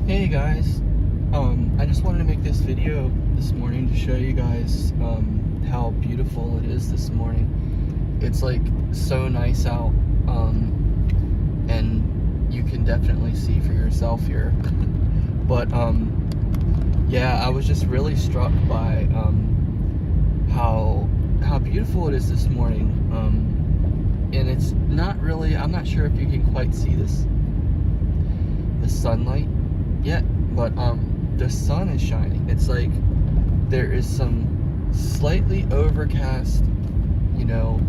Hey guys, I just wanted to make this video this morning to show you guys how beautiful it is this morning. It's like so nice out, and you can definitely see for yourself here. But yeah, I was just really struck by how beautiful it is this morning, and it's not really, I'm not sure if you can quite see the sunlight yet, but the sun is shining. It's like there is some slightly overcast,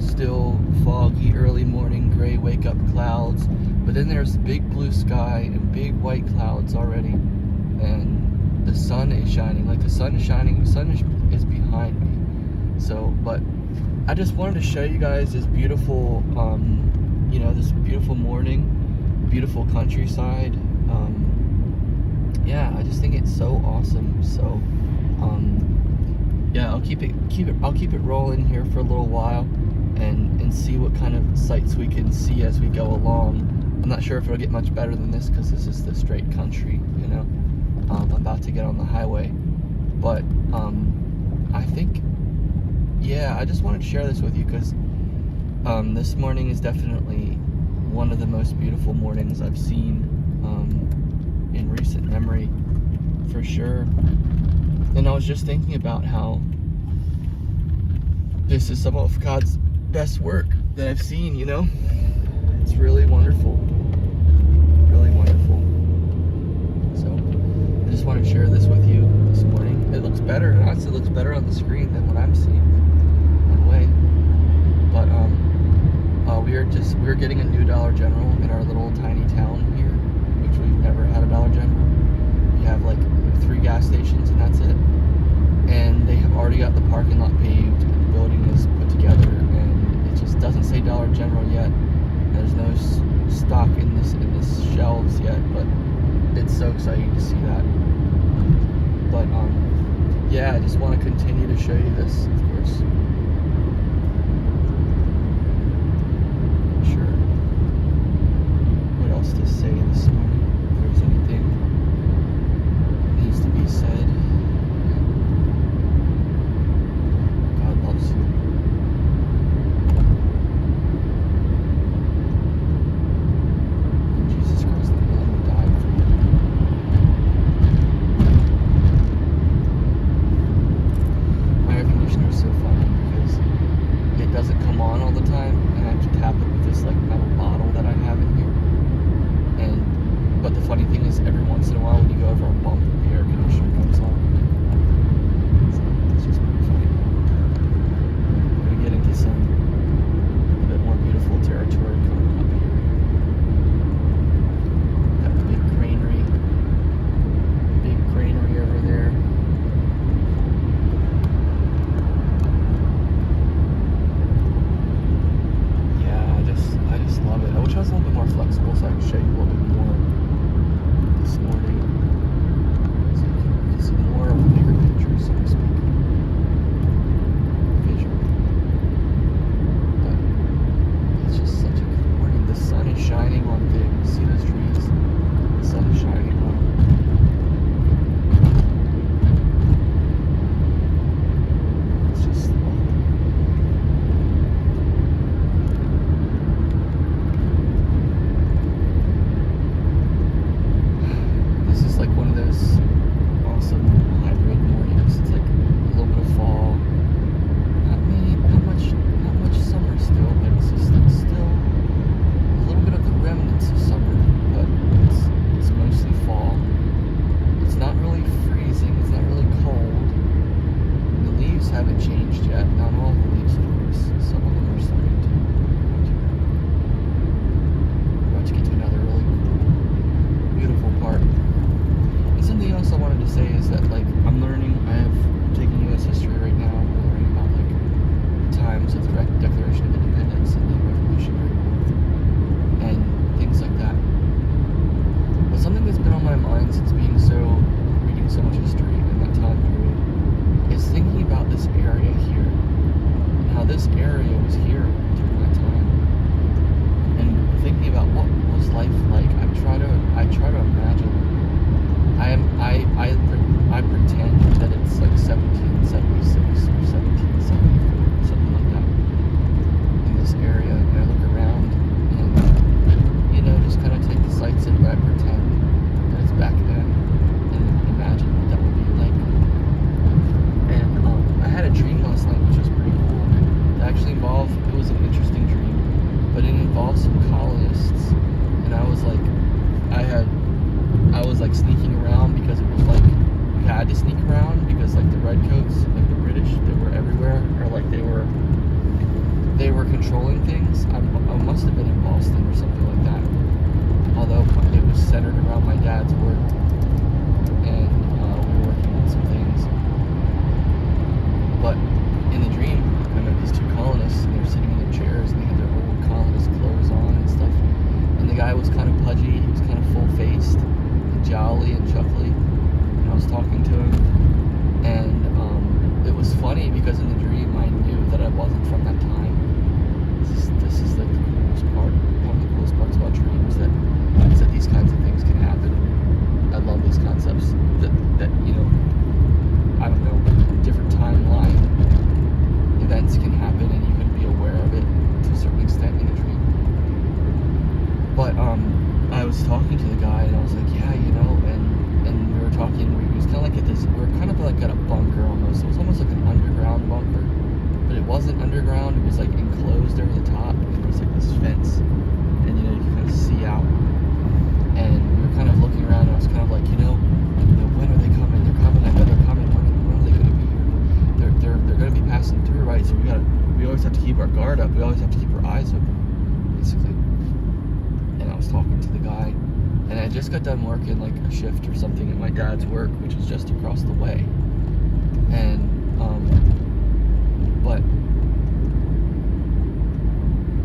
still foggy early morning gray wake up clouds, but then there's big blue sky and big white clouds already, and the sun is shining. Like the sun is shining, the sun is behind me. So, but I just wanted to show you guys this beautiful, this beautiful morning, beautiful countryside. Yeah, I just think it's so awesome. So, yeah, I'll keep it rolling here for a little while, and see what kind of sights we can see as we go along. I'm not sure if it'll get much better than this because this is the straight country, I'm about to get on the highway, but I think, yeah, I just wanted to share this with you because this morning is definitely one of the most beautiful mornings I've seen in recent memory, for sure. And I was just thinking about how this is some of God's best work that I've seen, It's really wonderful. Really wonderful. So, I just want to share this with you this morning. It looks better, it honestly looks better on the screen than what I'm seeing, by the way. But, we're getting a new Dollar General in our little tiny town here, which we've never had a Dollar General. We have like 3 gas stations and that's it. And they have already got the parking lot paved, and the building is put together, and it just doesn't say Dollar General yet. There's no stock in this shelves yet, but it's so exciting to see that. But yeah, I just want to continue to show you this, of course. Sure. What else to say this morning? If there's anything that needs to be said. God loves you. And Jesus Christ, the Lamb who died for you. My air conditioner is so funny because it doesn't come on all the time, and I have to tap it with this like metal bottle that I have in here. But the funny thing is, every once in a while when you go over a bump, the air conditioner comes on. So it's just pretty funny. We're gonna get into some a bit more beautiful territory coming up here. Got the big granary over there. Yeah, I just love it. I wish I was a little bit more flexible so I could show you a little bit more this morning, so you can see more of a bigger picture, so to speak, visually. But it's just such a good morning. The sun is shining on things. See those trees? The sun is shining on them. It's just lovely. This is like one of those awesome hybrid mornings. It's like a little bit of fall. Not much summer still, but it's just like still a little bit of the remnants of summer. But it's mostly fall. It's not really freezing. It's not really cold. The leaves haven't changed yet. Not all the leaves, of course. Some of them are starting to. We're about to get to another really cool, beautiful part. And something else I wanted to say is that, like, I'm taking U.S. history right now. We're learning about, like, the times of the Declaration of Independence and the Revolutionary War and things like that. But something that's been on my mind since reading so much history in that time period is thinking about this area here and how this area was here during that time, and thinking about what was life like. I try to imagine I pretend that it's like 1776 or 1770, something like that, in this area, and I look around and, you know, just kind of take the sights in, but I pretend that it's back then and imagine what that would be like. And I had a dream last night which was pretty cool. It actually involved, it was an interesting dream, but it involved some colonists, and I was like sneaking around because it was like you had to sneak around because like the redcoats, like the British, they were everywhere, or like they were controlling things. I must have been in Boston or something like that, although it was centered around my dad's work, and we were working on some things. But in the dream, I met these two colonists, and they were sitting in their chairs, and they had their old colonist clothes on and stuff. And the guy was kind of pudgy, he was kind of full-faced, and jolly and chuckly, and I was talking to him, and it was funny because in the dream I knew that I wasn't from that time. This is like the coolest part, one of the coolest parts about dreams, that these kinds of things can happen. I love these concepts, that you know, I don't know, different timeline events can happen and you can be aware of it to a certain extent in a dream. But I was talking to the guy and I was like, yeah, you know, and we were talking, we was kind of like at this, we were kind of like at a bunker almost. It was almost like an underground bunker, but it wasn't underground, it was like enclosed over the top, and there was like this fence, and you know, you could kind of see out. And we were kind of looking around and I was kind of like, you know, when are they coming? They're coming, I know they're coming, when are they gonna be here? They're gonna be passing through, right? So we always have to keep our guard up, we always have to keep our eyes open, basically. And I was talking to the guy, and I just got done working like a shift or something at my dad's work, which was just across the way. And but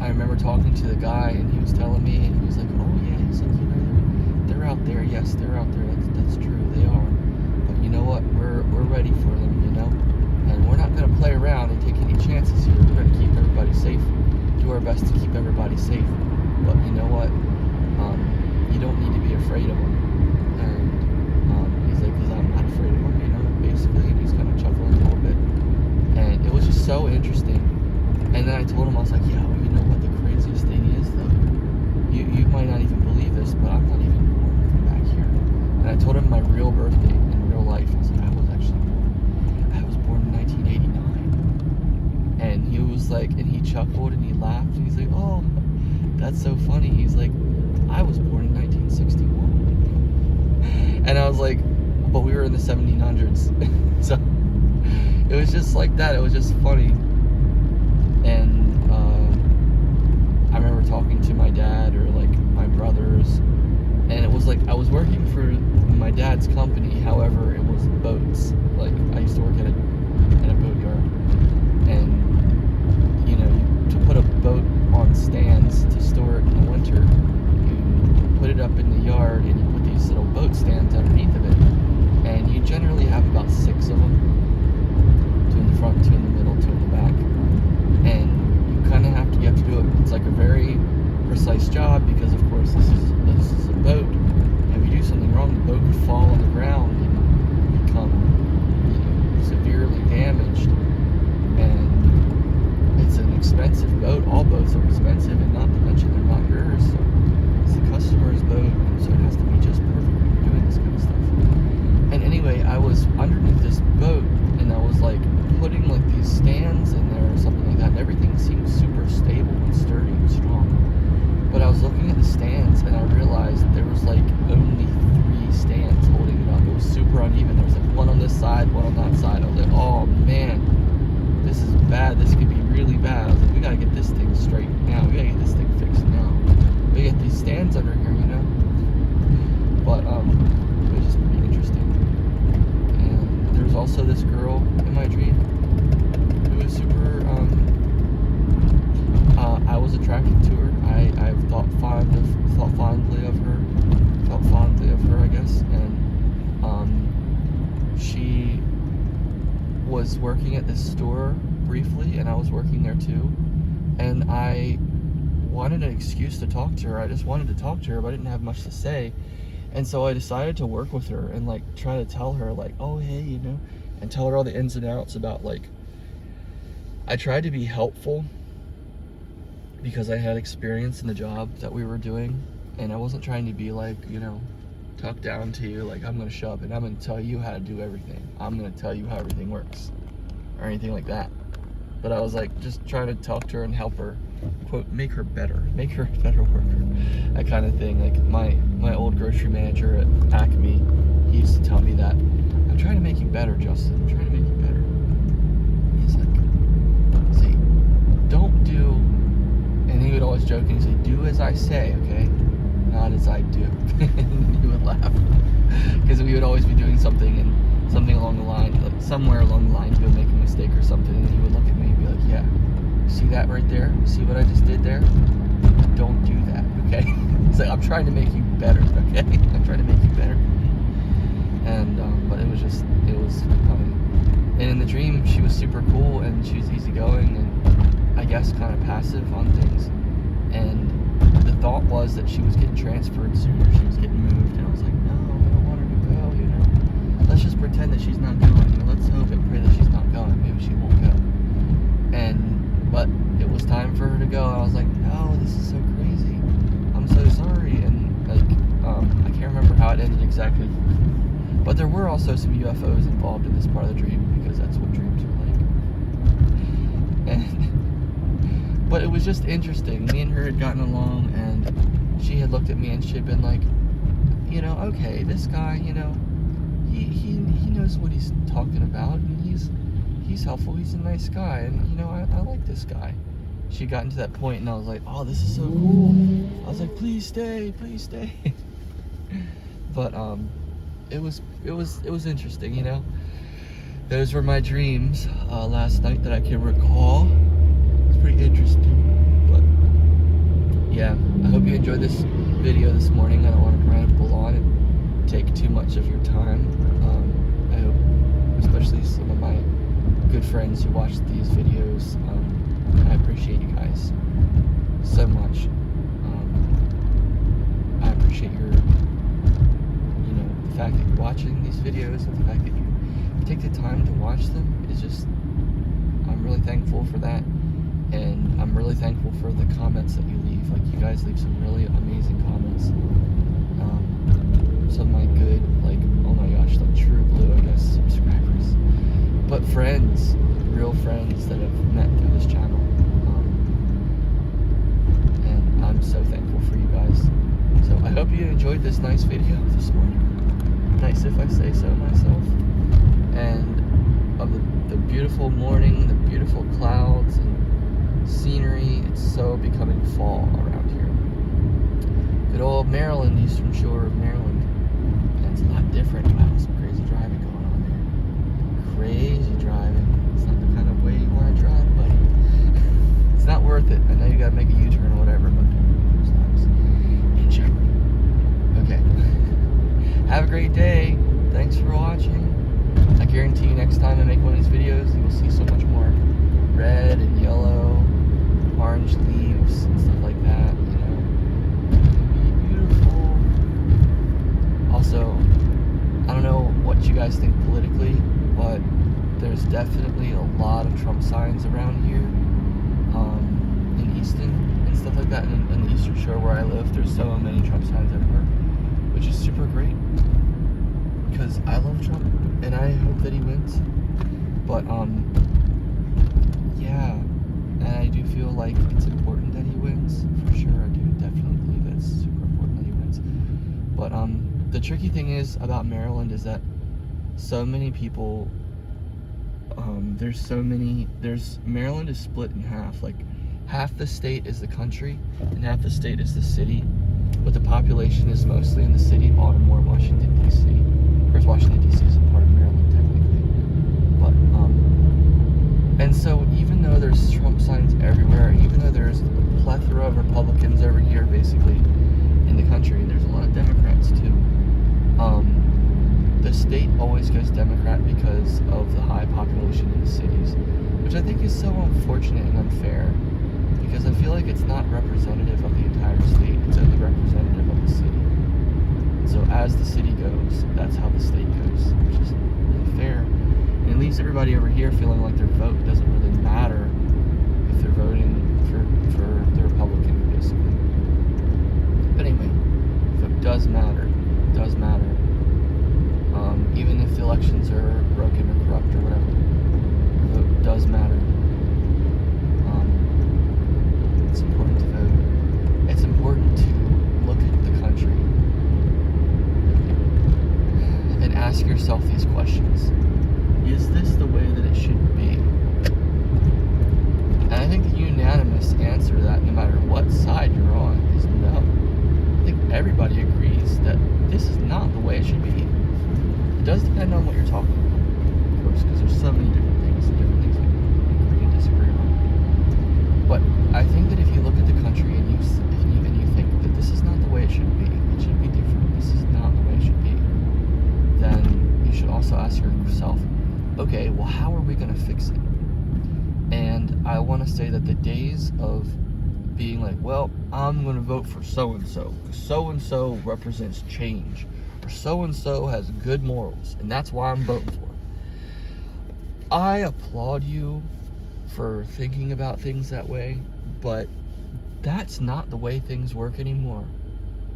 I remember talking to the guy, and he was telling me, and he was like, oh yeah, he's like, you know, they're out there, yes, they're out there, that's true, they are. But you know what, we're ready for them, you know, and we're not gonna play around and take any chances here. We're gonna keep everybody safe, do our best to keep everybody safe. But you know what, you don't need to be afraid of them. And he's like, because I'm not afraid of them, you know, basically. And he's kind of chuckling a little bit, and it was just so interesting. And then I told him, I was like, yeah, well, you know what the craziest thing is though, you might not even believe this, but I'm not even born from back here. And I told him my real birthday in real life. I was like, I was born in 1989. And he was like, and he chuckled and he laughed, and he's like, oh, that's so funny. He's like, I was born in 1961. And I was like, but we were in the 1700s. So it was just like that. It was just funny. And I remember talking to my dad or like my brothers, and it was like I was working for my dad's company. However, it was boats. Like I used to work at a boat yard, and you know, to put a boat on stands to store it in the winter, you put it up in the yard and you put these little boat stands underneath of it, and you generally have about 6 of them, 2 in the front, 2 in the middle, 2 in the back, and you kind of have to do it. It's like a very precise job because of course this is a boat, and if you do something wrong, the boat could fall on the ground and become, you know, severely damaged. And it's an expensive boat. All boats are expensive, and not to mention they're not yours, so it's the customer's boat, and so it has to be just perfect when you're doing this kind of stuff. And anyway, I was underneath this boat, and I was like putting like these stands in there or something like that, and everything seemed super stable and sturdy and strong. But I was looking at the stands, and I realized there was like only 3 stands holding it up. It was super uneven. There was like one on this side, one on that side. I was like, oh man, this is bad. This could be really bad. I was like, we gotta get this thing straight now. We gotta get this thing fixed now. We gotta get these stands under here, you know. But it was just pretty interesting. And there was also this girl in my dream who was super. I was attracted to her. I've thought fondly of her, I guess. And she was working at this store briefly, and I was working there too. And I wanted an excuse to talk to her. I just wanted to talk to her, but I didn't have much to say. And so I decided to work with her and like try to tell her like, oh hey, you know, and tell her all the ins and outs about like, I tried to be helpful because I had experience in the job that we were doing, and I wasn't trying to be like, you know, talk down to you, like I'm gonna show up and I'm gonna tell you how to do everything. I'm gonna tell you how everything works, or anything like that. But I was like, just trying to talk to her and help her, quote, make her better, make her a better worker, that kind of thing. Like my old grocery manager at Acme, he used to tell me that, I'm trying to make you better, Justin. I'm trying to make you better. He's like, see, don't do, and he would always joke and he'd say, do as I say, okay? Not as I do. And he would laugh. Because we would always be doing something, and something along the line, like somewhere along the line, he would make a mistake or something, and he would look at me and be like, yeah, see that right there? See what I just did there? Don't do that, okay? He's like, I'm trying to make you better, okay? I'm trying to make you better. And, but it was funny. And in the dream, she was super cool, and she was easygoing, and I guess kind of passive on things. And the thought was that she was getting transferred soon, or she was getting moved, and I was like, no, I don't want her to go, you know? Let's just pretend that she's not going, you know? Let's hope and pray that she's not going. Maybe she won't go. But it was time for her to go, and I was like, no, this is so crazy. I'm so sorry. And like, I can't remember how it ended exactly. But there were also some UFOs involved in this part of the dream, because that's what dreams are like. And, but it was just interesting. Me and her had gotten along, and she had looked at me and she had been like, you know, okay, this guy, you know, he knows what he's talking about, and he's helpful, he's a nice guy, and you know, I like this guy. She got into that point, and I was like, oh, this is so cool. I was like, please stay, please stay. But it was interesting, you know. Those were my dreams last night that I can recall. It's pretty interesting. But yeah, I hope you enjoyed this video this morning. I don't want to ramble on and take too much of your time. I hope, especially some of my good friends who watch these videos, I appreciate you guys so much. I appreciate your, you know, the fact that you're watching these videos, and the fact that you take the time to watch them is just, I'm really thankful for that. And I'm really thankful for the comments that you leave. Like, you guys leave some really amazing comments. Some of my good, like, oh my gosh, like true blue, I guess, subscribers. But friends, real friends that I've met through this channel. And I'm so thankful for you guys. So I hope you enjoyed this nice video this morning. Nice if I say so myself. And of the beautiful morning, the beautiful clouds and scenery. It's so becoming fall around here. Good old Maryland, Eastern Shore of Maryland. And it's a lot different. Wow, some crazy driving going on there. Crazy driving. It's not the kind of way you want to drive, buddy. It's not worth it. I know you gotta make a U-turn or whatever, but enjoy. Okay. Have a great day. Thanks for watching. I guarantee you next time I make one of these videos, you will see so much more red and yellow, orange leaves and stuff like that, you know. It'll be beautiful. Also, I don't know what you guys think politically, but there's definitely a lot of Trump signs around here, in Easton and stuff like that. In the Eastern Shore where I live, there's so many Trump signs everywhere, which is super great, because I love Trump, and I hope that he wins. But, yeah, and I do feel like it's important that he wins, for sure. I do definitely believe that it's super important that he wins. But, the tricky thing is about Maryland is that so many people, Maryland is split in half. Like, half the state is the country, and half the state is the city. But the population is mostly in the city, Baltimore, Washington, D.C. Of course, Washington, D.C. is a part of Maryland, technically. But, and so even though there's Trump signs everywhere, even though there's a plethora of Republicans over here, basically, in the country, and there's a lot of Democrats, too, the state always goes Democrat because of the high population in the cities, which I think is so unfortunate and unfair, because I feel like it's not representative of the entire state, it's only representative of the city. So as the city goes, that's how the state goes, which is really fair. And it leaves everybody over here feeling like their vote doesn't really matter if they're voting for the Republican, basically. But anyway, vote does matter. It does matter. Even if the elections are broken or corrupt or whatever, your vote does matter. It's important to vote. It's important to look at the country and ask yourself these questions. Is this the way that it should be? And I think the unanimous answer to that, no matter what side you're on, is no. I think everybody agrees that this is not the way it should be. It does depend on what you're talking about, of course, because there's so many different things we agree and disagree on. But I think that if you look at the country and you think that this is not the way it should be different, this is not the way it should be, then you should also ask yourself, okay, well, how are we going to fix it? And I want to say that the days of being like, well, I'm going to vote for so-and-so, because so-and-so represents change, or so-and-so has good morals, and that's why I'm voting for it. I applaud you for thinking about things that way, but that's not the way things work anymore,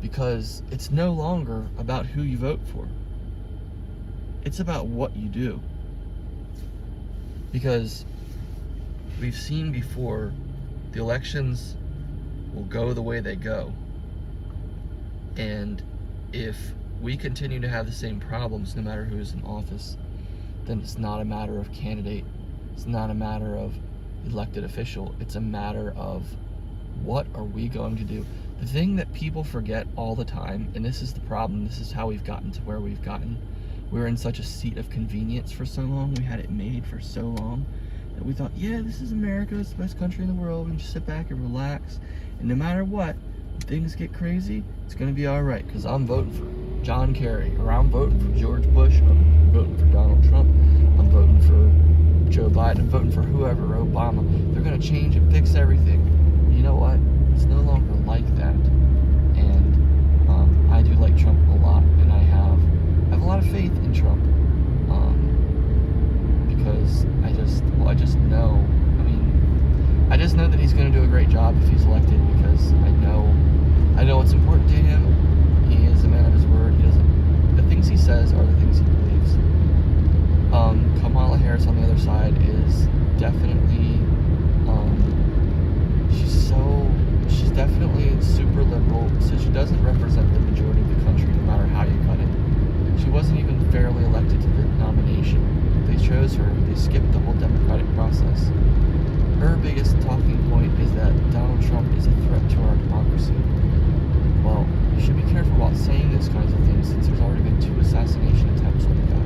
because it's no longer about who you vote for. It's about what you do. Because we've seen before, the elections will go the way they go. And if we continue to have the same problems no matter who's in office, then it's not a matter of candidate. It's not a matter of elected official. It's a matter of what are we going to do? The thing that people forget all the time, and this is the problem, this is how we've gotten to where we've gotten. We were in such a seat of convenience for so long, we had it made for so long, that we thought, yeah, this is America, it's the best country in the world, we can just sit back and relax, and no matter what, when things get crazy, it's gonna be alright, because I'm voting for John Kerry, or I'm voting for George Bush, I'm voting for Donald Trump, I'm voting for Joe Biden, I'm voting for whoever, Obama. They're gonna change and fix everything. You know what? It's no longer like that. And I do like Trump a lot, and I have a lot of faith in Trump. Because I just know, I just know that he's gonna do a great job if he's elected, because I know what's important to him. He is a man of his word. The things he says are the things he believes. Kamala Harris on the other side is definitely, she's definitely super liberal, so she doesn't represent the majority of the country no matter how you cut it. She wasn't even fairly elected to the nomination. They chose her, they skipped the whole democratic process. Her biggest talking point is that Donald Trump is a threat to our democracy. Well, you should be careful about saying those kinds of things, since there's already been 2 assassination attempts on the guy.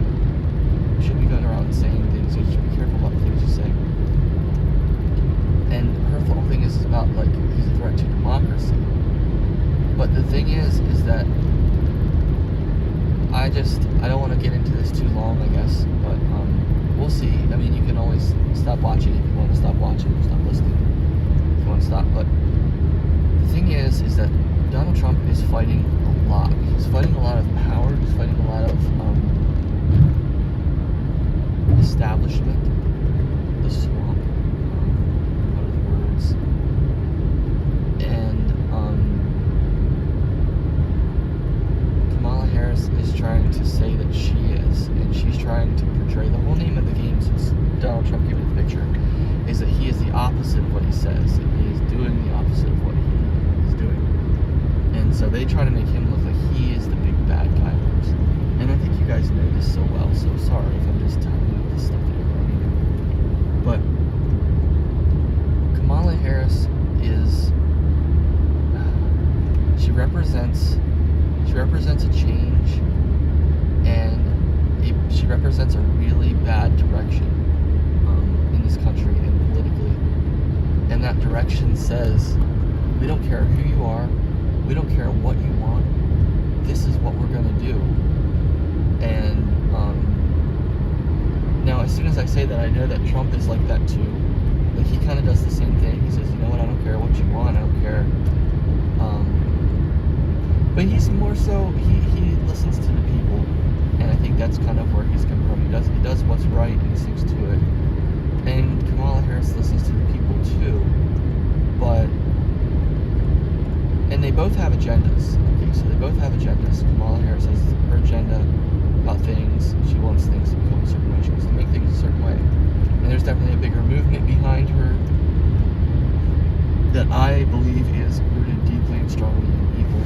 You shouldn't be going around saying things, you should be careful about the things you say. And her whole thing is about, like, he's a threat to democracy. But the thing is that I don't want to get into this too long, I guess, but we'll see. You can always stop watching if you want to stop watching, or stop listening if you want to stop. But the thing is that Donald Trump is fighting a lot. He's fighting a lot of power. He's fighting a lot of establishment, the swamp, what are the words? And Kamala Harris is trying to say that she is, and she's trying to portray, the whole name of the game since Donald Trump gave it the picture, is that he is the opposite of what he says, and he is doing the opposite of what he is doing. And so they try to make him look like he is the big bad guy. And I think you guys know this so well, so sorry if I'm just telling you this stuff that you already know. But Kamala Harris is, she represents a change, and she represents a really bad direction in this country and politically. And that direction says, we don't care who you are, we don't care what you want, this is what we're going to do. And now as soon as I say that, I know that Trump is like that too. Like, he kind of does the same thing. He says, you know what, I don't care what you want, I don't care But he's more so, he listens to the people, and I think that's kind of where he's come from. He does what's right and he sticks to it. And Kamala Harris listens to the people too, but, and they both have agendas. Okay, so they both have agendas. Kamala Harris has her agenda about things. She wants things to become a certain way. She wants to make things a certain way. And there's definitely a bigger movement behind her that I believe is rooted deeply and strongly in evil.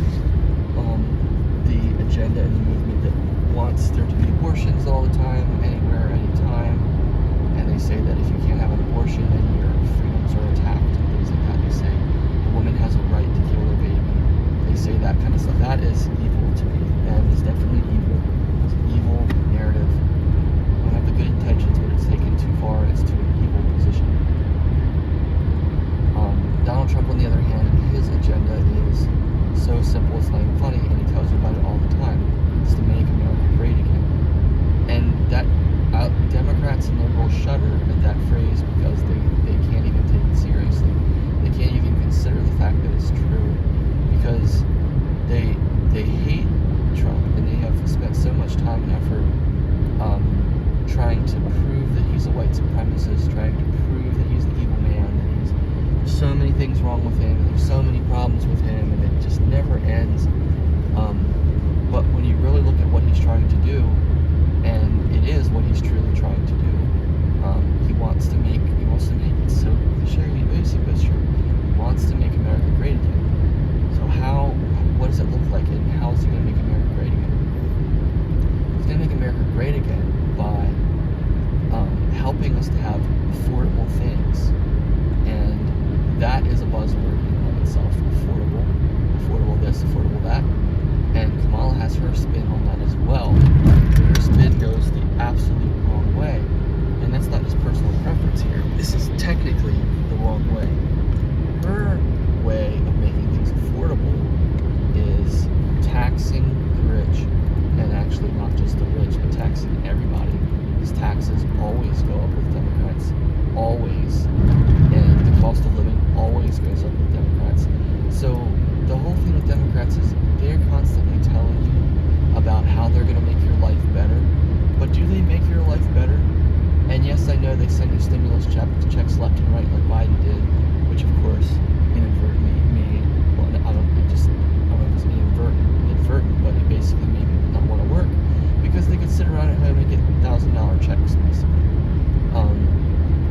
The agenda and the movement that wants there to be abortions all the time, anywhere, anytime. And they say that if you can't have an abortion, then your freedoms are attacked and things like that. They say a woman has a right to kill her baby. They say that kind of stuff. That is evil to me. That is definitely evil. It's an evil narrative. I don't have the good intentions, but it's taken too far and it's to an evil position. Donald Trump, on the other hand, his agenda is so simple, it's not even funny, and he tells you about it all the time. It's to make America great again. And that Democrats and liberals shudder at that phrase because they can't even take it seriously. They can't even consider the fact that it's true, because they hate Trump, and they have spent so much time and effort trying to prove that he's a white supremacist, trying to prove that he's an evil man, that there's so many things wrong with him, and there's so many problems with him, and it just never ends. But when you really look at what he's trying to do, and it is what he's truly trying to do, he wants to make it so cliche, basic, but true. He wants to make America great again. So what does it look like, and how is he going to make America great again? He's going to make America great again by helping us to have affordable things, and that is a buzzword in and of itself. Affordable this, affordable that, and Kamala has her spin on that as well. Her spin goes the absolute wrong way, and that's not just personal preference here. This is technically the wrong way. Her way of making things affordable is taxing the rich, and actually not just the rich, but taxing everybody. Because taxes always go up with Democrats, always, and the cost of living always goes up with Democrats. So the whole thing with Democrats is they're constantly telling you about how they're going to make your life better, but do they make your life better? And yes, I know they send you stimulus checks left and right like Biden did, which of course inadvertently made, well, I don't know if it's inadvertent, but it basically made people not want to work because they could sit around at home and get $1,000 checks basically.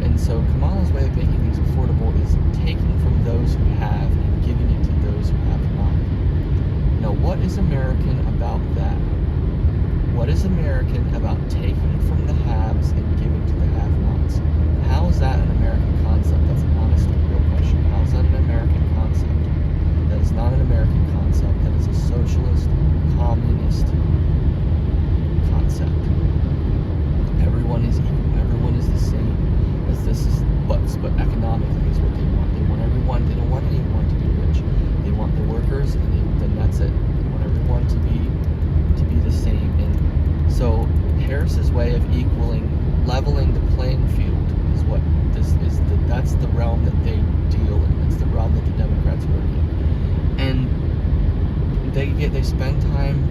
And so Kamala's way of making things affordable is taking from those who have and giving it to those who have not. Now, what is American about that? What is American about taking from the haves and giving to the have-nots? How is that an American concept? That's an honest, real question. How is that an American concept? That is not an American concept. That is a socialist, communist concept. Everyone is equal. Everyone is the same. As this is, but economically is what they want. They want everyone. They don't want anyone to be rich. They want the workers, and then that's it. They want everyone to be the same. And so Harris's way of leveling the playing field is what this is. That's the realm that they deal in. That's the realm that the Democrats work in. And they spend time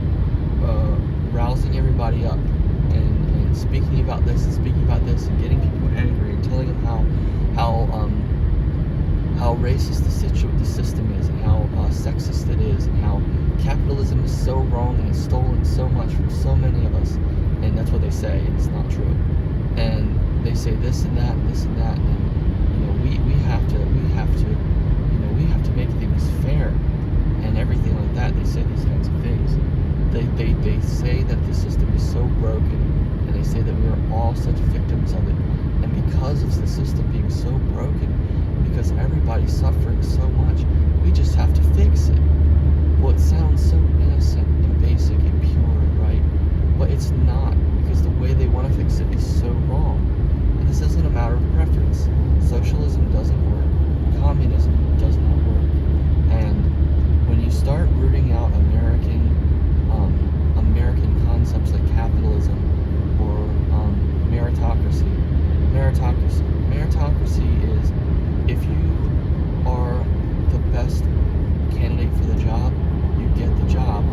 rousing everybody up and speaking about this and speaking about this and getting people angry and telling them how racist the system is, and how sexist it is, and how capitalism is so wrong and has stolen so much from so many of us. And that's what they say, and it's not true. And they say this and that and this and that, and we have to make things fair and everything like that. They say these kinds of things. They say that the system is so broken, and they say that we are all such victims of it. And because of the system being so broken, because everybody's suffering so much, we just have to fix it. Well, it sounds so innocent and basic and pure, right? But it's not, because the way they want to fix it is so wrong. And this isn't a matter of preference. Socialism doesn't work. Communism does not work. And when you start rooting out American concepts like capitalism or meritocracy is, if you are the best candidate for the job, you get the job.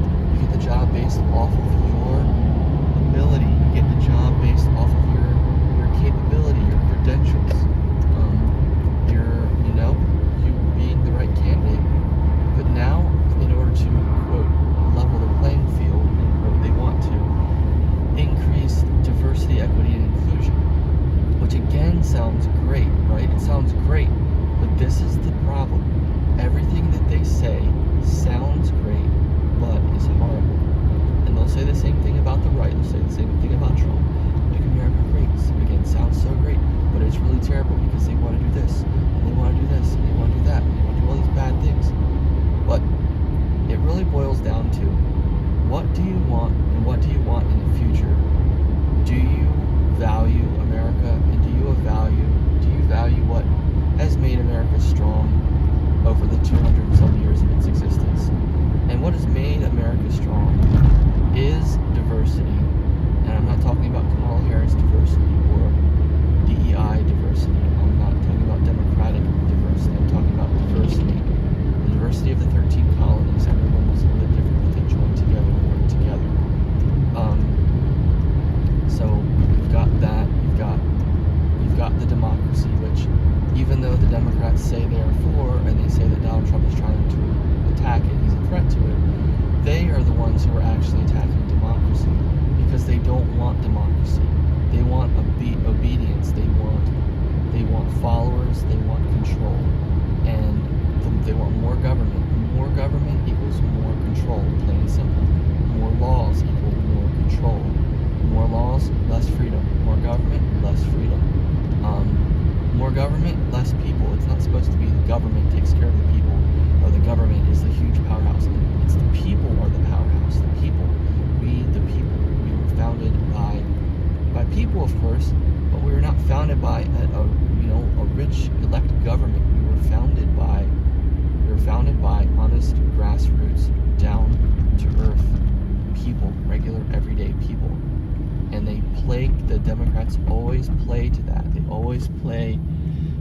which again sounds great, right? It sounds great, but this is the problem. Everything that they say sounds great, but is horrible. And they'll say the same thing about the right. They'll say the same thing about Trump. Make America great. Again, sounds so great, but it's really terrible because they want to do this, and they want to do this, and they want to do that, and they want to do all these bad things. But it really boils down to, what do you want, and what do you want in the future? Do you value America, and do you value what has made America strong over the 200 and some years of its existence? And what has made America strong is diversity. And I'm not talking about Kamala Harris diversity or DEI diversity. I'm not talking about democratic diversity. I'm talking about diversity. The diversity of the 13 colonies. Everyone was a little bit different, but they joined together and worked together. So you've got that. You've got the democracy, which, even though the Democrats say they are for, and they say that Donald Trump is trying to attack it, he's a threat to it, they are the ones who are actually attacking democracy, because they don't want democracy. They want obedience. They want followers. They want control, and they want more government. More government equals more control, plain and simple. More laws equal more control. More laws, less freedom. More government, less freedom. More government, less people. It's not supposed to be the government takes care of the people, or the government is the huge powerhouse. It's the people are the powerhouse. The people. We, the people. We were founded by people, of course, but we were not founded by a rich elect government. We were founded by honest grassroots, down to earth people, regular everyday people. And the Democrats always play to that. They always play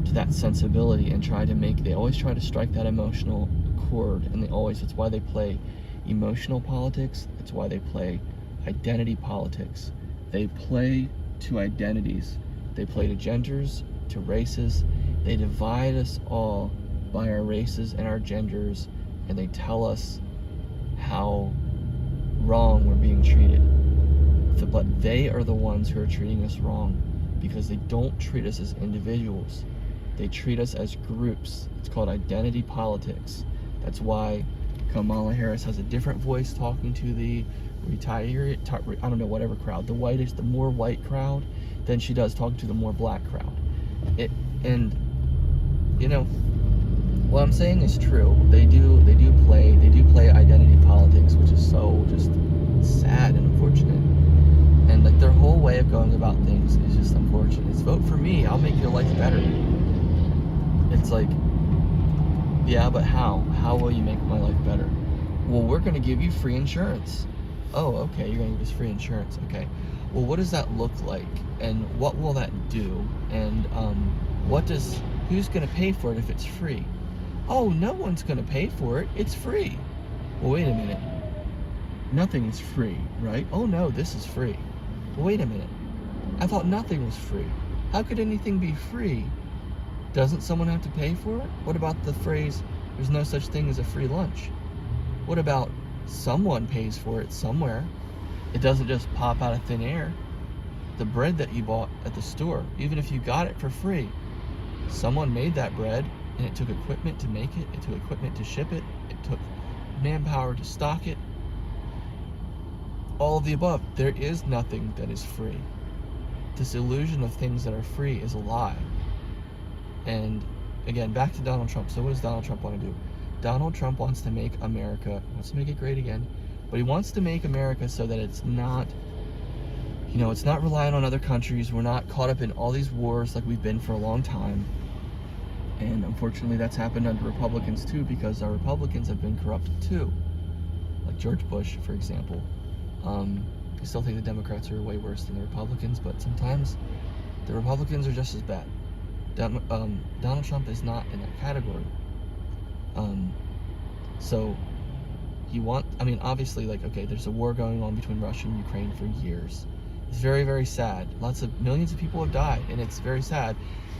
to that sensibility and they always try to strike that emotional chord. And that's why they play emotional politics. That's why they play identity politics. They play to identities. They play to genders, to races. They divide us all by our races and our genders, and they tell us how wrong we're being treated. But they are the ones who are treating us wrong, because they don't treat us as individuals. They treat us as groups. It's called identity politics. That's why Kamala Harris has a different voice talking to the whatever crowd, the more white crowd, than she does talking to the more black crowd. What I'm saying is true. They do play identity politics, which is so just sad and unfortunate. And like their whole way of going about things is just unfortunate. It's vote for me, I'll make your life better. It's like, yeah, but how? How will you make my life better? Well, we're going to give you free insurance. Oh, okay, you're going to give us free insurance. Okay. Well, what does that look like? And what will that do? And who's going to pay for it if it's free? Oh, no one's going to pay for it. It's free. Well, wait a minute. Nothing's free, right? Oh, no, this is free. Well, wait a minute. I thought nothing was free. How could anything be free? Doesn't someone have to pay for it? What about the phrase, there's no such thing as a free lunch? What about someone pays for it somewhere? It doesn't just pop out of thin air. The bread that you bought at the store, even if you got it for free, someone made that bread, and it took equipment to make it. It took equipment to ship it. It took manpower to stock it. All of the above. There is nothing that is free. This illusion of things that are free is a lie. And again, back to Donald Trump. So what does Donald Trump want to do? Donald Trump wants to make it great again, but he wants to make America so that it's not, it's not reliant on other countries. We're not caught up in all these wars like we've been for a long time. And unfortunately, that's happened under Republicans too, because our Republicans have been corrupted too. Like George Bush, for example. I still think the Democrats are way worse than the Republicans, but sometimes the Republicans are just as bad. Donald Trump is not in that category. So obviously, there's a war going on between Russia and Ukraine for years. It's very, very sad. Millions of people have died, and it's very sad.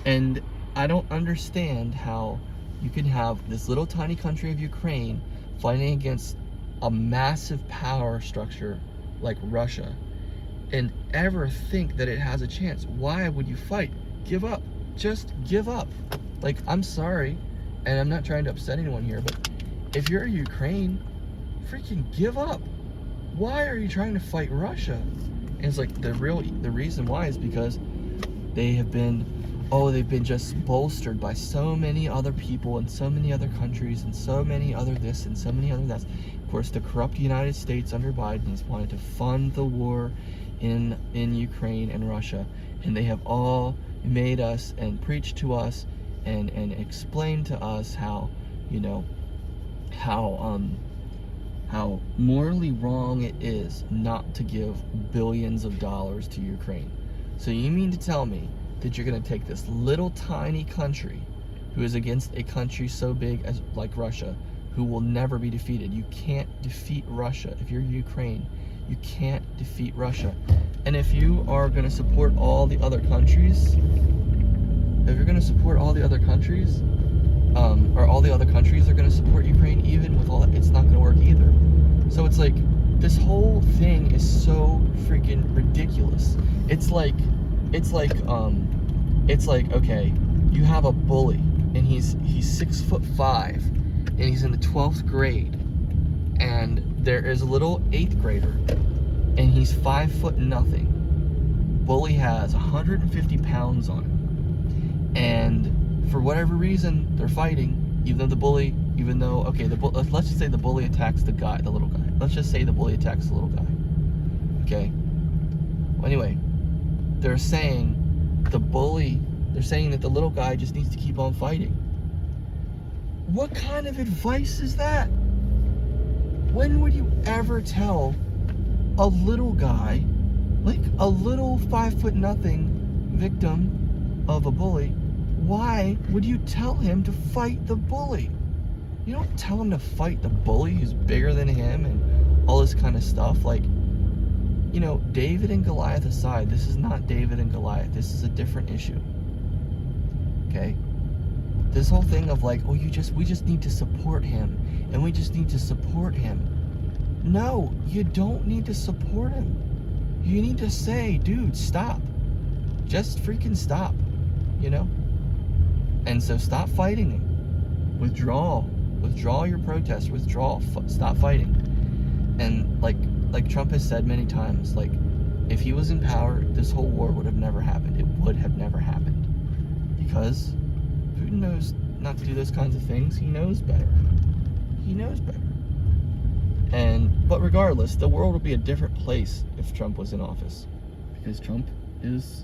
And I don't understand how you can have this little tiny country of Ukraine fighting against a massive power structure like Russia and ever think that it has a chance. Why would you fight? give up. Just give up. Like, I'm sorry, and I'm not trying to upset anyone here, but if you're Ukraine, freaking give up. Why are you trying to fight Russia? And it's like the reason why is because they've been just bolstered by so many other people and so many other countries and so many other this and so many other that. Of course, the corrupt United States under Biden has wanted to fund the war in Ukraine and Russia, and they have all made us and preached to us and explained to us how, you know, how morally wrong it is not to give billions of dollars to Ukraine. So you mean to tell me that you're going to take this little tiny country who is against a country so big as like Russia, who will never be defeated? You can't defeat Russia. If you're Ukraine, you can't defeat Russia. And if you are going to support all the other countries, or all the other countries are going to support Ukraine, even with all that, it's not going to work either. So it's like, this whole thing is so freaking ridiculous. It's like, okay, you have a bully, and he's 6'5", and he's in the 12th grade, and there is a little 8th grader, and he's 5 foot nothing. Bully has 150 pounds on him, and for whatever reason, they're fighting, let's just say the bully attacks the little guy. Let's just say the bully attacks the little guy. Okay? Well, anyway, they're saying that the little guy just needs to keep on fighting. What kind of advice is that? When would you ever tell a little guy, like a little 5 foot nothing victim of a bully, why would you tell him to fight the bully? You don't tell him to fight the bully who's bigger than him and all this kind of stuff. Like, you know, David and Goliath aside, this is not David and Goliath. This is a different issue. Okay? This whole thing of like, oh, we just need to support him, and we just need to support him. No, you don't need to support him. You need to say, dude, stop. Just freaking stop, you know? And so stop fighting him. Withdraw your protest. Stop fighting. And like Trump has said many times, like, if he was in power, this whole war would have never happened. It would have never happened. Because Putin knows not to do those kinds of things. He knows better. But regardless, the world would be a different place if Trump was in office. Because Trump is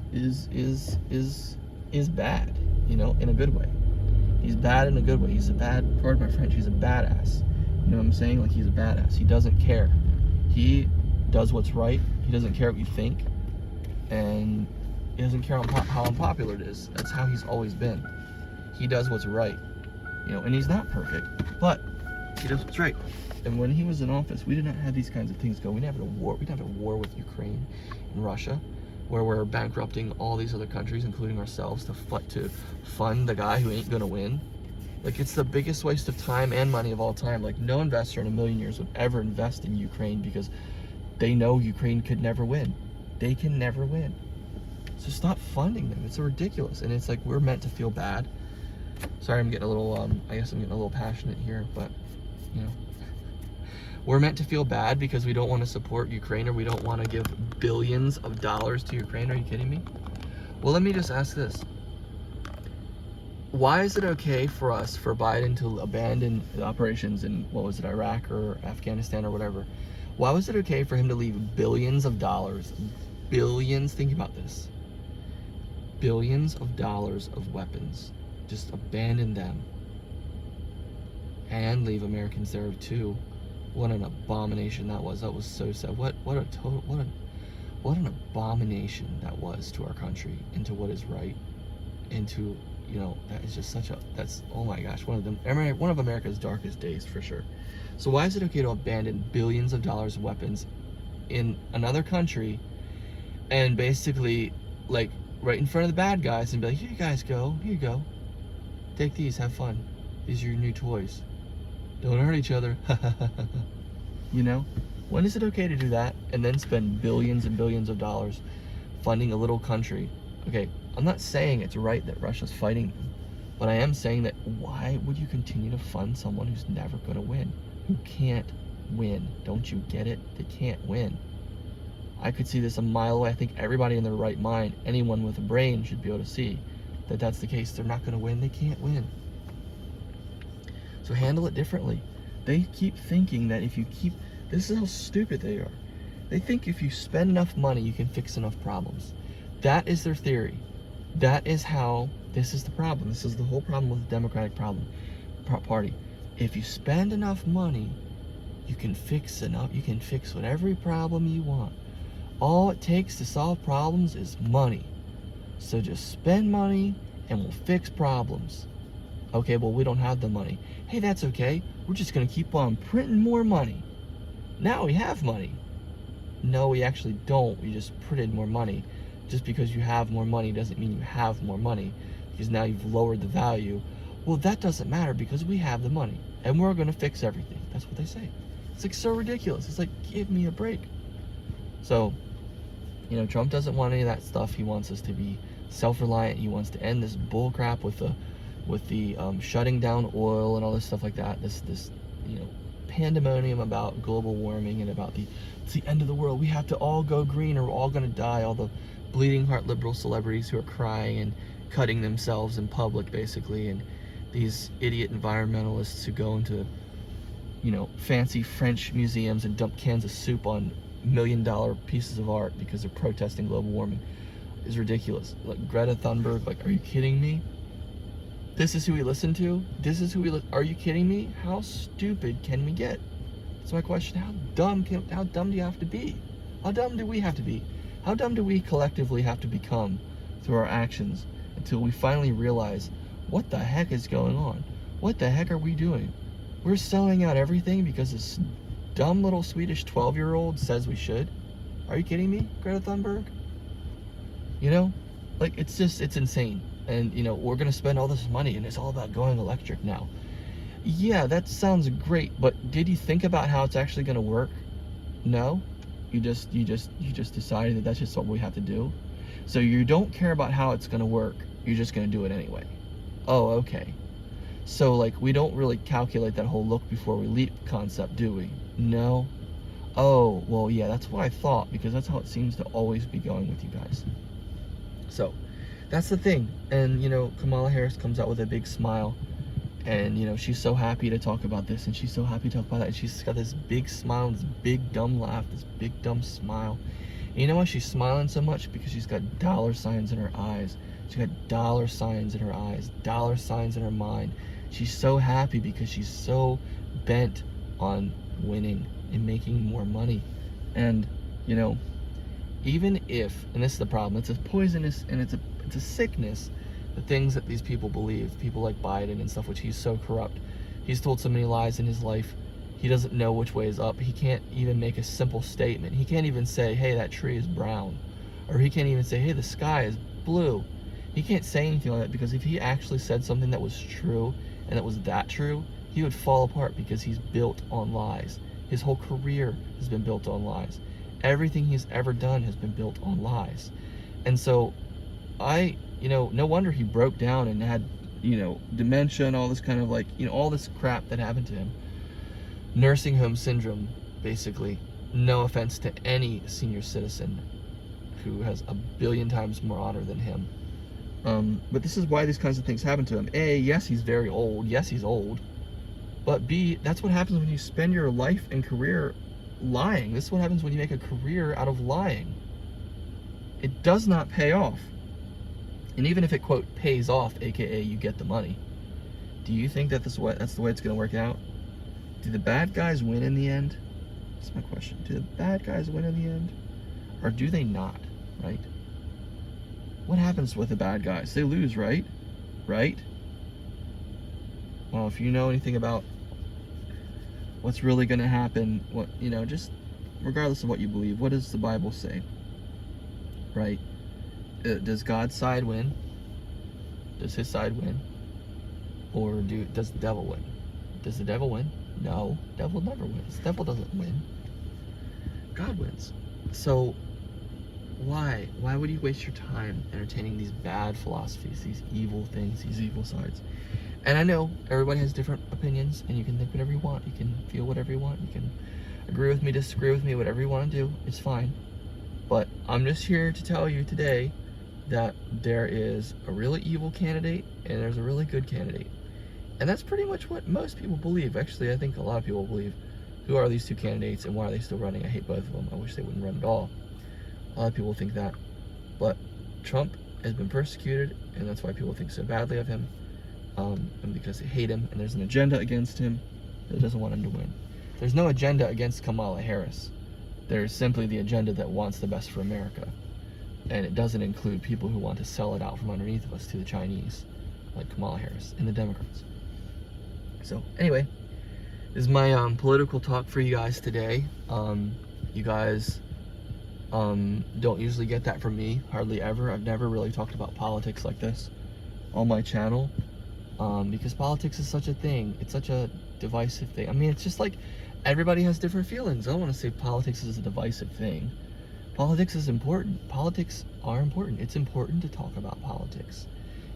bad, you know, in a good way. He's bad in a good way. He's a bad, pardon my French, he's a badass. You know what I'm saying? Like, he's a badass. He doesn't care. He does what's right. He doesn't care what you think. And he doesn't care how unpopular it is. That's how he's always been. He does what's right. You know, and he's not perfect, but he does what's right. And when he was in office, we did not have these kinds of things going. We didn't have a war. We didn't have a war with Ukraine and Russia, where we're bankrupting all these other countries, including ourselves, to fund the guy who ain't gonna win. Like, it's the biggest waste of time and money of all time. Like, no investor in a million years would ever invest in Ukraine because they know Ukraine could never win. They can never win. So stop funding them. It's ridiculous. And it's like, we're meant to feel bad. Sorry, I'm getting a little, I guess I'm getting a little passionate here, but, you know. We're meant to feel bad because we don't want to support Ukraine, or we don't want to give billions of dollars to Ukraine. Are you kidding me? Well, let me just ask this. Why is it okay for Biden to abandon the operations in, Iraq or Afghanistan or whatever? Why was it okay for him to leave billions of dollars, think about this, billions of dollars of weapons, just abandon them and leave Americans there too? What an abomination that was. That was so sad. What an abomination that was to our country and to what is right, and to, you know, that is just that's, oh my gosh, one of America's darkest days for sure. So why is it okay to abandon billions of dollars of weapons in another country and basically, like, right in front of the bad guys and be like, here you guys go, here you go, take these, have fun, these are your new toys, don't hurt each other. You know, when is it okay to do that and then spend billions and billions of dollars funding a little country, Okay, I'm not saying it's right that Russia's fighting them, but I am saying that why would you continue to fund someone who's never going to win? Who can't win? Don't you get it? They can't win. I could see this a mile away. I think everybody in their right mind, anyone with a brain, should be able to see that that's the case. They're not going to win. They can't win. So handle it differently. They keep thinking that if you keep, this is how stupid they are. They think if you spend enough money, you can fix enough problems. That is their theory. That is how, this is the problem. This is the whole problem with the Democratic Party. If you spend enough money, you can fix whatever problem you want. All it takes to solve problems is money. So just spend money and we'll fix problems. Okay, well, we don't have the money. Hey, that's okay. We're just going to keep on printing more money. Now we have money. No, we actually don't. We just printed more money. Just because you have more money doesn't mean you have more money, because now you've lowered the value. Well, that doesn't matter because we have the money and we're going to fix everything. That's what they say. It's like so ridiculous. It's like, give me a break. So, you know, Trump doesn't want any of that stuff. He wants us to be self-reliant. He wants to end this bull crap with the shutting down oil and all this stuff like that. This you know, pandemonium about global warming and about it's the end of the world. We have to all go green or we're all going to die. All the bleeding heart liberal celebrities who are crying and cutting themselves in public, basically, and these idiot environmentalists who go into, you know, fancy French museums and dump cans of soup on $1 million pieces of art because they're protesting global warming is ridiculous. Like Greta Thunberg, like, are you kidding me? This is who we listen to? This is who we are you kidding me? How stupid can we get? That's my question. How dumb do you have to be? How dumb do we have to be? How dumb do we collectively have to become through our actions until we finally realize what the heck is going on? What the heck are we doing? We're selling out everything because this dumb little Swedish 12-year-old says we should? Are you kidding me, Greta Thunberg? You know, like, it's insane. And, you know, we're going to spend all this money and it's all about going electric now. Yeah, that sounds great, but did you think about how it's actually going to work? No? You just decided that that's just what we have to do? So you don't care about how it's going to work. You're just going to do it anyway. Oh, okay. So, like, we don't really calculate that whole look before we leap concept, do we? No? Oh, well, yeah, that's what I thought, because that's how it seems to always be going with you guys. So, that's the thing. And, you know, Kamala Harris comes out with a big smile, and, you know, she's so happy to talk about this, and she's so happy to talk about that, and she's got this big smile, this big dumb laugh, this big dumb smile. And you know why she's smiling so much? Because she's got dollar signs in her eyes. She's got dollar signs in her eyes, dollar signs in her mind. She's so happy because she's so bent on winning and making more money. And, you know, even if, and this is the problem, it's a poisonous and it's a sickness, the things that these people believe, people like Biden and stuff, which he's so corrupt. He's told so many lies in his life. He doesn't know which way is up. He can't even make a simple statement. He can't even say, hey, that tree is brown. Or he can't even say, hey, the sky is blue. He can't say anything like that, because if he actually said something that was true and that was that true, he would fall apart, because he's built on lies. His whole career has been built on lies. Everything he's ever done has been built on lies. And so you know, no wonder he broke down and had, you know, dementia and all this kind of, like, you know, all this crap that happened to him. Nursing home syndrome, basically. No offense to any senior citizen who has a billion times more honor than him. But this is why these kinds of things happen to him. A, yes, he's very old. Yes, he's old. But B, that's what happens when you spend your life and career lying. This is what happens when you make a career out of lying. It does not pay off. And even if it, quote, pays off, aka you get the money, do you think that that's the way it's going to work out? Do the bad guys win in the end? That's my question. Do the bad guys win in the end? Or do they not, right? What happens with the bad guys? They lose, right? Right? Well, if you know anything about what's really going to happen, what, you know, just regardless of what you believe, what does the Bible say? Right? Does God's side win? Does his side win? Or does the devil win? Does the devil win? No, devil never wins. The devil doesn't win. God wins. So Why? Why would you waste your time entertaining these bad philosophies, these evil things, these evil sides? And I know everybody has different opinions, and you can think whatever you want. You can feel whatever you want. You can agree with me, disagree with me, whatever you want to do. It's fine. But I'm just here to tell you today that there is a really evil candidate and there's a really good candidate. And that's pretty much what most people believe. Actually, I think a lot of people believe, who are these two candidates and why are they still running? I hate both of them. I wish they wouldn't run at all. A lot of people think that. But Trump has been persecuted, and that's why people think so badly of him. And because they hate him, and there's an agenda against him that doesn't want him to win. There's no agenda against Kamala Harris. There's simply the agenda that wants the best for America. And it doesn't include people who want to sell it out from underneath of us to the Chinese, like Kamala Harris and the Democrats. So anyway, this is my political talk for you guys today. You guys don't usually get that from me, hardly ever. I've never really talked about politics like this on my channel, because politics is such a thing. It's such a divisive thing. I mean, it's just like everybody has different feelings. I don't want to say politics is a divisive thing. Politics is important. Politics are important. It's important to talk about politics.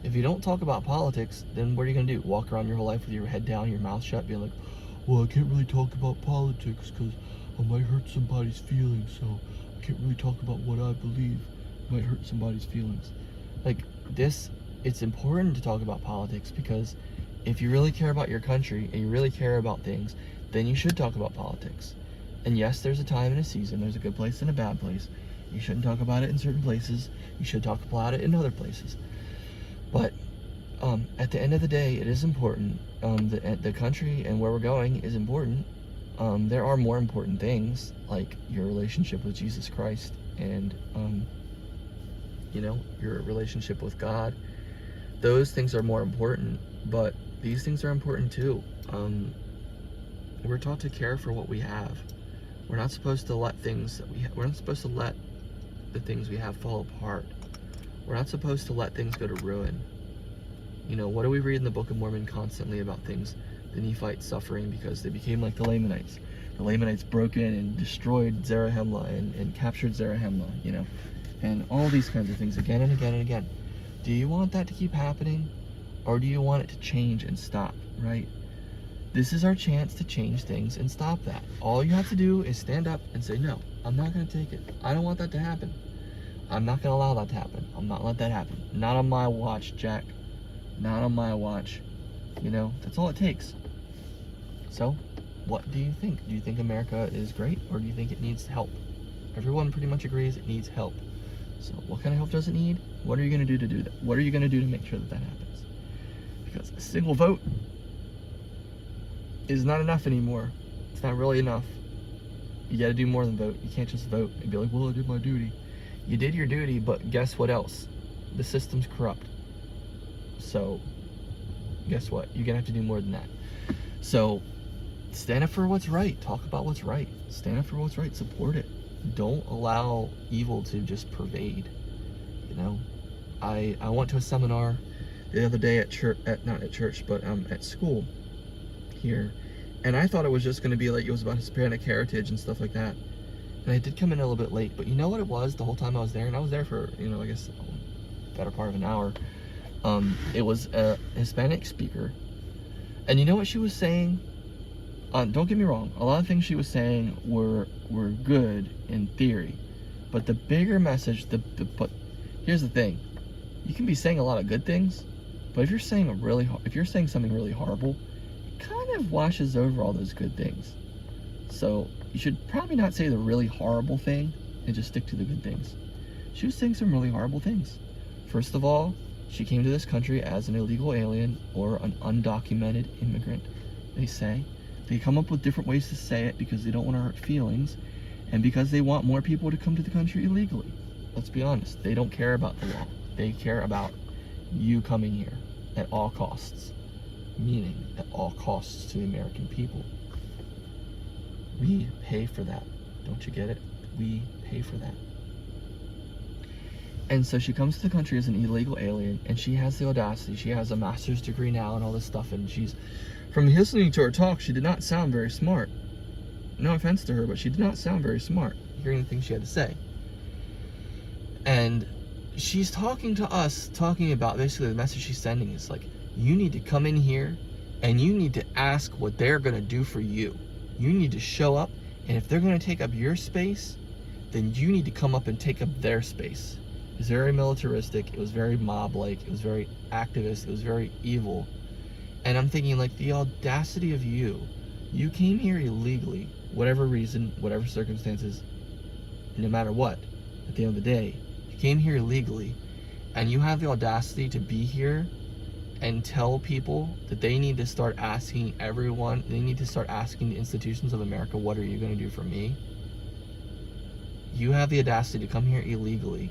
If you don't talk about politics, then what are you going to do? Walk around your whole life with your head down, your mouth shut, being like, well, I can't really talk about politics because I might hurt somebody's feelings, so I can't really talk about what I believe. It might hurt somebody's feelings. Like this, it's important to talk about politics because if you really care about your country and you really care about things, then you should talk about politics. And yes, there's a time and a season. There's a good place and a bad place. You shouldn't talk about it in certain places. You should talk about it in other places. But at the end of the day, it is important. The country and where we're going is important. There are more important things, like your relationship with Jesus Christ and, your relationship with God. Those things are more important, but these things are important too. We're taught to care for what we have. We're not supposed to let things that we're not supposed to let the things we have fall apart. We're not supposed to let things go to ruin. You know, what do we read in the Book of Mormon constantly about things? The Nephites suffering because they became like the Lamanites. The Lamanites broke in and destroyed Zarahemla and captured Zarahemla, and all these kinds of things again and again and again. Do you want that to keep happening? Or do you want it to change and stop, right? This is our chance to change things and stop that. All you have to do is stand up and say, no, I'm not going to take it. I don't want that to happen. I'm not going to allow that to happen. I'm not let that happen. Not on my watch, Jack. Not on my watch. That's all it takes. So, what do you think? Do you think America is great, or do you think it needs help? Everyone pretty much agrees it needs help. So, what kind of help does it need? What are you going to do that? What are you going to do to make sure that that happens? Because a single vote is not enough anymore. It's not really enough. You got to do more than vote. You can't just vote and be like, well, I did my duty. You did your duty, but guess what else? The system's corrupt. So, guess what? You're going to have to do more than that. So, stand up for what's right. Talk about what's right. Stand up for what's right. Support it. Don't allow evil to just pervade. I went to a seminar the other day at church, not at church, but at school here. And I thought it was just going to be like, it was about Hispanic heritage and stuff like that. And I did come in a little bit late, but you know what it was the whole time I was there? And I was there for, I guess, a better part of an hour. It was a Hispanic speaker. And you know what she was saying? Don't get me wrong. A lot of things she was saying were good in theory. But the bigger message, but here's the thing. You can be saying a lot of good things, but if you're saying something really horrible, kind of washes over all those good things. So you should probably not say the really horrible thing and just stick to the good things. She was saying some really horrible things. First of all, she came to this country as an illegal alien or an undocumented immigrant, they say. They come up with different ways to say it because they don't want to hurt feelings and because they want more people to come to the country illegally. Let's be honest, they don't care about the law. They care about you coming here at all costs. Meaning at all costs to the American people. We pay for that. Don't you get it? We pay for that. And so she comes to the country as an illegal alien, and she has the audacity. She has a master's degree now and all this stuff, and from listening to her talk, she did not sound very smart. No offense to her, but she did not sound very smart, hearing the things she had to say. And she's talking to us, talking about basically the message she's sending is like, you need to come in here and you need to ask what they're going to do for you. You need to show up, and if they're going to take up your space, then you need to come up and take up their space. It was very militaristic, it was very mob-like, it was very activist, it was very evil. And I'm thinking, like, the audacity of you came here illegally, whatever reason, whatever circumstances, no matter what, at the end of the day, you came here illegally, and you have the audacity to be here and tell people that they need to start asking everyone, they need to start asking the institutions of America, what are you going to do for me? You have the audacity to come here illegally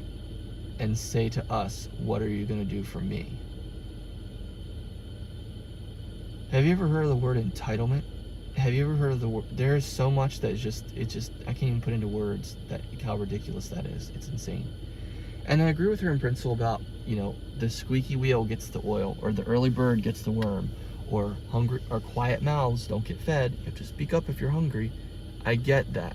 and say to us, what are you going to do for me? Have you ever heard of the word entitlement? Have you ever heard of the word? There is so much that is just, I can't even put into words that how ridiculous that is. It's insane. And I agree with her in principle about, you know, the squeaky wheel gets the oil, or the early bird gets the worm, or hungry or quiet mouths don't get fed. You have to speak up if you're hungry. I get that.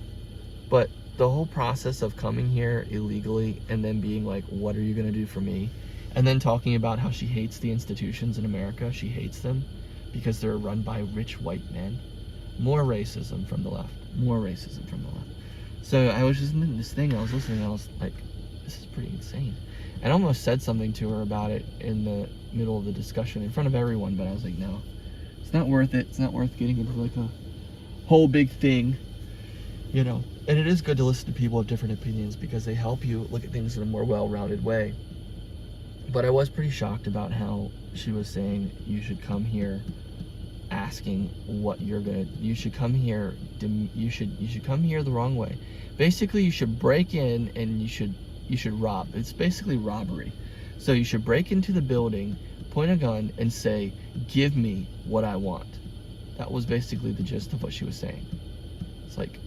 But the whole process of coming here illegally and then being like, what are you going to do for me? And then talking about how she hates the institutions in America. She hates them because they're run by rich white men. More racism from the left. More racism from the left. So I was just in this thing, I was listening, and I was like, this is pretty insane. And I almost said something to her about it in the middle of the discussion in front of everyone, but I was like, no, it's not worth it. It's not worth getting into like a whole big thing, you know. And it is good to listen to people with different opinions because they help you look at things in a more well-rounded way. But I was pretty shocked about how she was saying you should come here asking what you're gonna, you should come here the wrong way. Basically, you should break in and you should rob. It's basically robbery. So you should break into the building, point a gun, and say, give me what I want. That was basically the gist of what she was saying. It's like,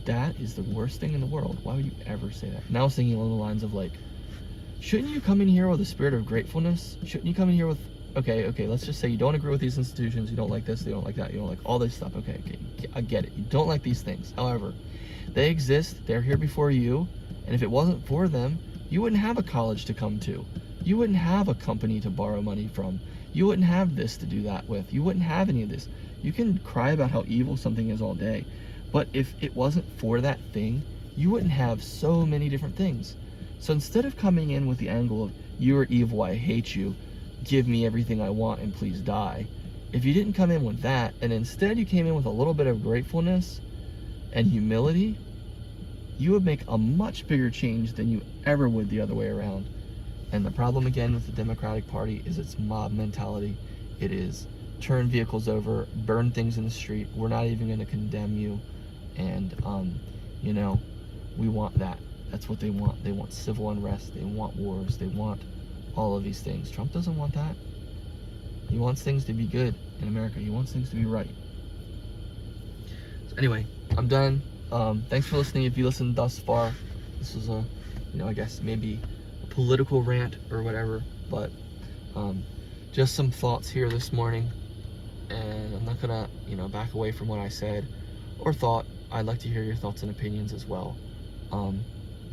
that is the worst thing in the world. Why would you ever say that? And I was thinking along the lines of like, shouldn't you come in here with a spirit of gratefulness? Shouldn't you come in here with, okay, let's just say you don't agree with these institutions, you don't like this, you don't like that, you don't like all this stuff, okay, I get it. You don't like these things. However, they exist, they're here before you, and if it wasn't for them, you wouldn't have a college to come to. You wouldn't have a company to borrow money from. You wouldn't have this to do that with. You wouldn't have any of this. You can cry about how evil something is all day, but if it wasn't for that thing, you wouldn't have so many different things. So instead of coming in with the angle of, you are evil, I hate you, give me everything I want and please die, if you didn't come in with that, and instead you came in with a little bit of gratefulness and humility, you would make a much bigger change than you ever would the other way around. And the problem again with the Democratic Party is its mob mentality. It is turn vehicles over, burn things in the street, we're not even going to condemn you, and you know, we want that. That's what they want. They want civil unrest, they want wars, they want all of these things. Trump doesn't want that. He wants things to be good in America. He wants things to be right. So anyway, I'm done. Thanks for listening. If you listened thus far, this was a, you know, I guess maybe a political rant or whatever, but just some thoughts here this morning, and I'm not gonna, you know, back away from what I said or thought. I'd like to hear your thoughts and opinions as well.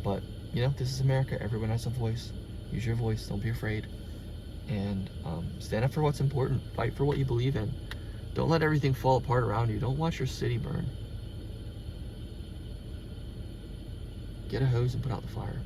But you know, this is America. Everyone has a voice. Use your voice. Don't be afraid. And stand up for what's important. Fight for what you believe in. Don't let everything fall apart around you. Don't watch your city burn. Get a hose and put out the fire.